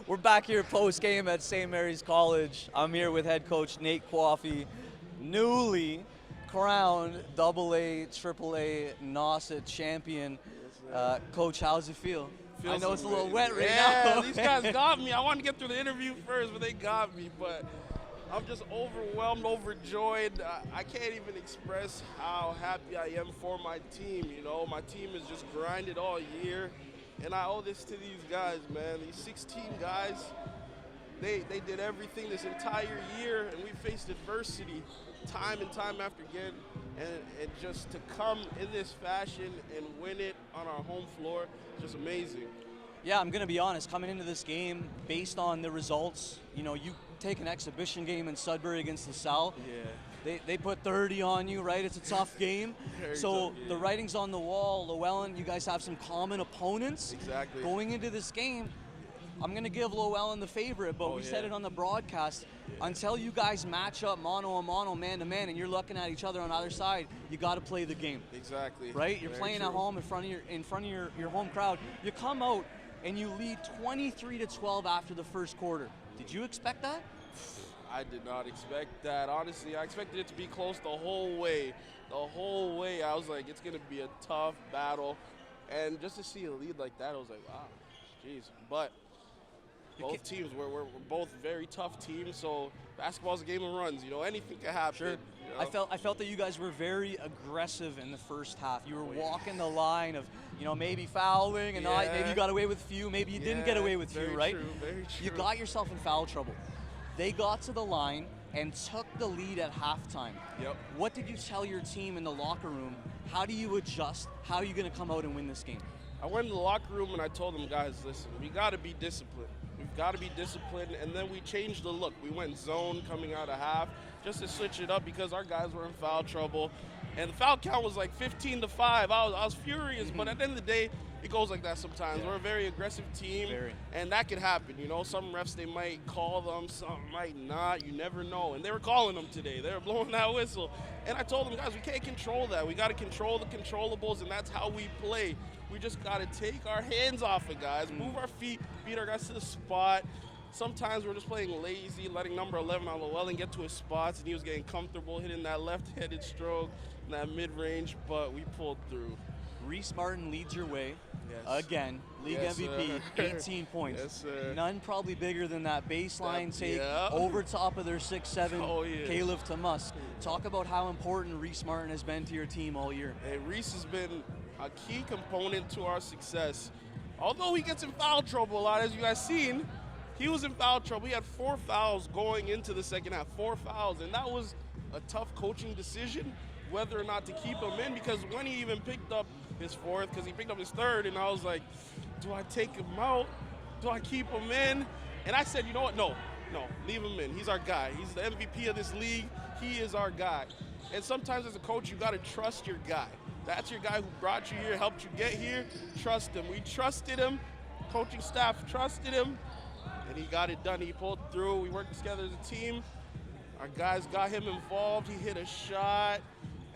We're back here post-game at St. Mary's College. I'm here with head coach Nate Kwofie, newly crowned AA, AAA Nossa champion. Coach, how's it feel? I know it's a little wet right now. Yeah, these guys got me. I wanted to get through the interview first, but they got me. But I'm just overwhelmed, overjoyed. I can't even express how happy I am for my team. You know, my team has just grinded all year. And I owe this to these guys, man. These 16 guys, they did everything this entire year, and we faced adversity time and time after again. And just to come in this fashion and win it on our home floor, just amazing. Yeah, I'm going to be honest. Coming into this game, based on the results, you know, you take an exhibition game in Sudbury against LaSalle. Yeah. They put 30 on you, right? It's a tough game. So tough, yeah. the writing's on the wall. Llewellyn, you guys have some common opponents. Exactly. Going into this game, I'm going to give Llewellyn the favorite, but we said it on the broadcast. Until you guys match up mano-a-mano, man-to-man, and you're looking at each other on either side, you got to play the game. Exactly. Right? You're Very playing true. at home in front of your home crowd. You come out and you lead 23-12 after the first quarter. Did you expect that? I did not expect that. Honestly, I expected it to be close the whole way. The whole way, I was like, it's going to be a tough battle. And just to see a lead like that, I was like, wow, jeez. But both teams, we're both very tough teams, so basketball's a game of runs. You know, anything can happen. Sure. You know? I felt that you guys were very aggressive in the first half. You were walking the line of, you know, maybe fouling and not, maybe you got away with a few, maybe you didn't get away with a few, right? True, very true. You got yourself in foul trouble. They got to the line and took the lead at halftime. Yep. What did you tell your team in the locker room? How do you adjust? How are you going to come out and win this game? I went in the locker room and I told them, guys, listen, we got to be disciplined. We've got to be disciplined. And then we changed the look. We went zone coming out of half just to switch it up because our guys were in foul trouble. And the foul count was like 15-5. I was furious, but at the end of the day, it goes like that sometimes. Yeah. We're a very aggressive team, and that could happen. You know, some refs, they might call them, some might not. You never know. And they were calling them today. They were blowing that whistle. And I told them, guys, we can't control that. We got to control the controllables, and that's how we play. We just got to take our hands off it, guys, move our feet, beat our guys to the spot. Sometimes we're just playing lazy, letting number 11 on Llewellyn get to his spots, and he was getting comfortable hitting that left-handed stroke, that mid-range, but we pulled through. Reese Martin leads your way. Yes. Again, league Yes, MVP, 18 points. Yes, sir. None probably bigger than that baseline take yeah. over top of their 6'7", Oh, yeah. Caleb to Musk. Talk about how important Reese Martin has been to your team all year. Hey, Reese has been a key component to our success. Although he gets in foul trouble a lot, as you guys seen, he was in foul trouble. He had 4 fouls going into the second half, 4 fouls, and that was a tough coaching decision whether or not to keep him in, because when he even picked up his 4th, because he picked up his 3rd, and I was like, do I take him out? Do I keep him in? And I said, you know what? No, leave him in. He's our guy. He's the MVP of this league. He is our guy. And sometimes as a coach, you got to trust your guy. That's your guy who brought you here, helped you get here. Trust him. We trusted him. Coaching staff trusted him, and he got it done. He pulled through. We worked together as a team. Our guys got him involved. He hit a shot.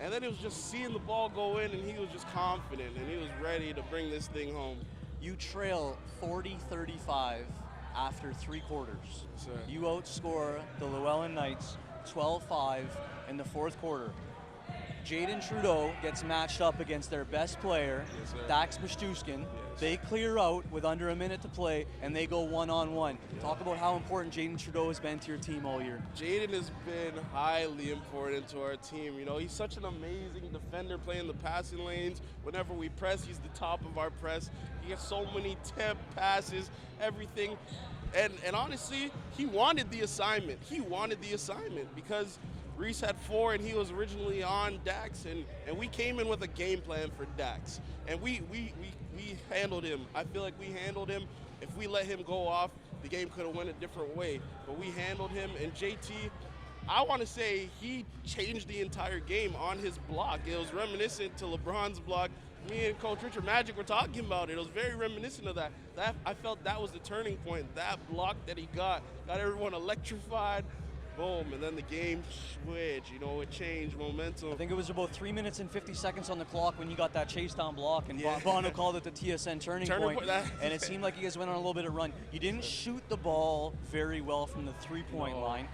And then it was just seeing the ball go in, and he was just confident, and he was ready to bring this thing home. You trail 40-35 after 3 quarters. Yes, sir. You outscore the Llewellyn Knights 12-5 in the 4th quarter. Jaden Trudeau gets matched up against their best player, Yes, sir. Dax Mashtuskin. Yes. They clear out with under a minute to play, and they go one-on-one. Talk about how important Jaden Trudeau has been to your team all year. Jaden has been highly important to our team. You know, he's such an amazing defender playing the passing lanes. Whenever we press, he's the top of our press. He gets so many temp passes, everything. And honestly, he wanted the assignment. He wanted the assignment because Reese had 4 and he was originally on Dax, and we came in with a game plan for Dax. And we handled him. I feel like we handled him. If we let him go off, the game could have went a different way. But we handled him, and JT, I want to say he changed the entire game on his block. It was reminiscent to LeBron's block. Me and Coach Richard Magic were talking about it. It was very reminiscent of that. I felt that was the turning point. That block that he got everyone electrified. boom, and then the game switched. You know, it changed momentum. I think it was about 3 minutes and 50 seconds on the clock when you got that chase down block, and Yeah. Bono called it the TSN turning point. And it seemed like you guys went on a little bit of run. You didn't shoot the ball very well from the three-point line.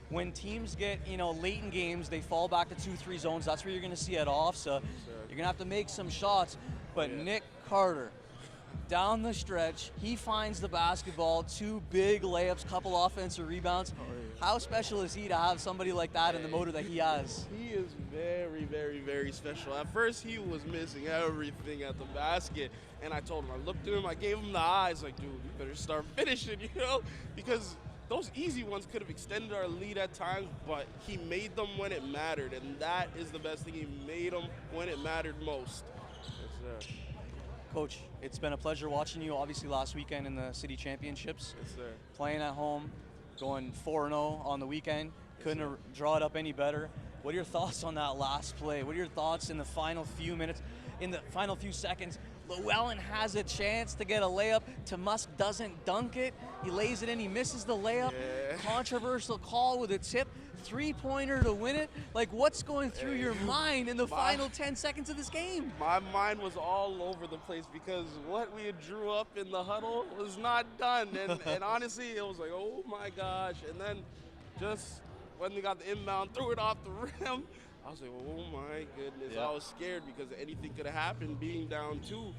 When teams get, late in games, they fall back to 2-3 zones. That's where you're going to see it off. So you're going to have to make some shots. But Nick Carter, down the stretch, he finds the basketball, 2 big layups, couple offensive rebounds. How special is he to have somebody like that in the motor that he has? He is very, very, very special. At first, he was missing everything at the basket. And I told him, I looked at him, I gave him the eyes, like, dude, you better start finishing, because those easy ones could have extended our lead at times, but he made them when it mattered, and that is the best thing. He made them when it mattered most. Yes, sir. Coach, it's been a pleasure watching you, obviously, last weekend in the city championships. Yes, sir. Playing at home, going 4-0 on the weekend. Couldn't have draw it up any better. What are your thoughts on that last play? What are your thoughts in the final few minutes, in the final few seconds? Llewellyn has a chance to get a layup. Musk doesn't dunk it. He lays it in. He misses the layup. Yeah. Controversial call with a tip. 3-pointer to win it. Like, what's going through your mind in the final 10 seconds of this game? My mind was all over the place because what we had drew up in the huddle was not done. And honestly, it was like, oh my gosh. And then just when we got the inbound, threw it off the rim, I was like, oh my goodness. Yeah. I was scared because anything could have happened being down 2.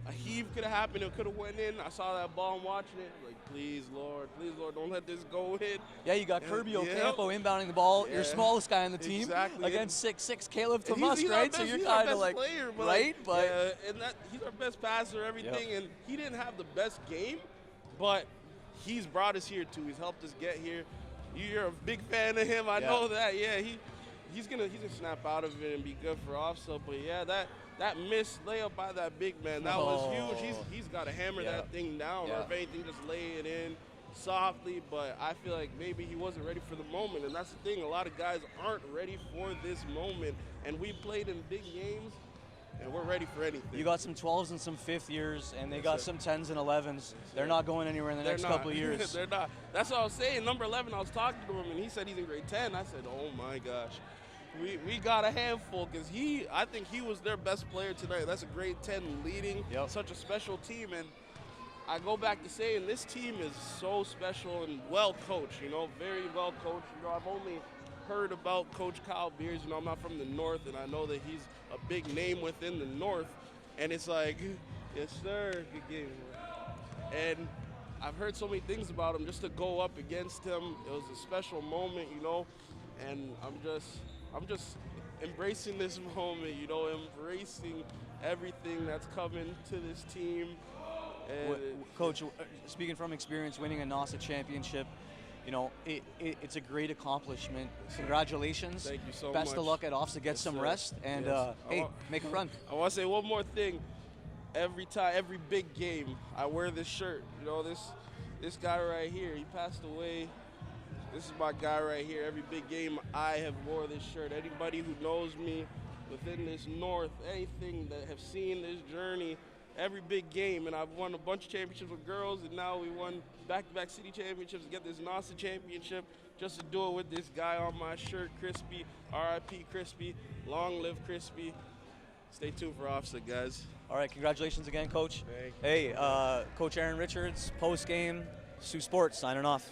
A heave could have happened. It could have went in. I saw that ball and watching it. Like, please, Lord, don't let this go in. Yeah, you got Kirby Ocampo inbounding the ball. Yeah. Your smallest guy on the team. Exactly. Against 6'6" Caleb And Musk, right? So you're kind of like, player, but right? But yeah, and he's our best passer, everything. And he didn't have the best game, but he's brought us here too. He's helped us get here. You're a big fan of him. I know that. Yeah, he's gonna snap out of it and be good for offset. But yeah, that missed layup by that big man, that was huge. He's got to hammer that thing down, or if anything, just lay it in softly. But I feel like maybe he wasn't ready for the moment, and that's the thing. A lot of guys aren't ready for this moment, and we played in big games, and we're ready for anything. you got some 12s and some 5th years, and they got some 10s and 11s. They're not going anywhere in the next couple of years. They're not. That's what I was saying. Number 11, I was talking to him, and he said he's in grade 10. I said, oh my gosh. We got a handful because I think he was their best player tonight. That's a grade 10 leading such a special team. And I go back to saying this team is so special and well coached, very well coached. I've only heard about Coach Kyle Beers. I'm not from the North, and I know that he's a big name within the North. And it's like, yes, sir, good game. And I've heard so many things about him. Just to go up against him, it was a special moment, and I'm just embracing this moment, embracing everything that's coming to this team. And Coach, speaking from experience, winning a Nossa championship, it's a great accomplishment. Congratulations. Thank you so much. Best of luck at offs to get some rest, and hey, make a run. I want to say one more thing. Every big game, I wear this shirt. This guy right here, he passed away. This is my guy right here. Every big game, I have wore this shirt. Anybody who knows me within this North, anything that have seen this journey, every big game, and I've won a bunch of championships with girls, and now we won back-to-back city championships to get this Nossa championship, just to do it with this guy on my shirt, Crispy, R.I.P. Crispy, long live Crispy. Stay tuned for Offset, guys. All right, congratulations again, Coach. Hey, Coach Aaron Richards, post-game, Sioux Sports, signing off.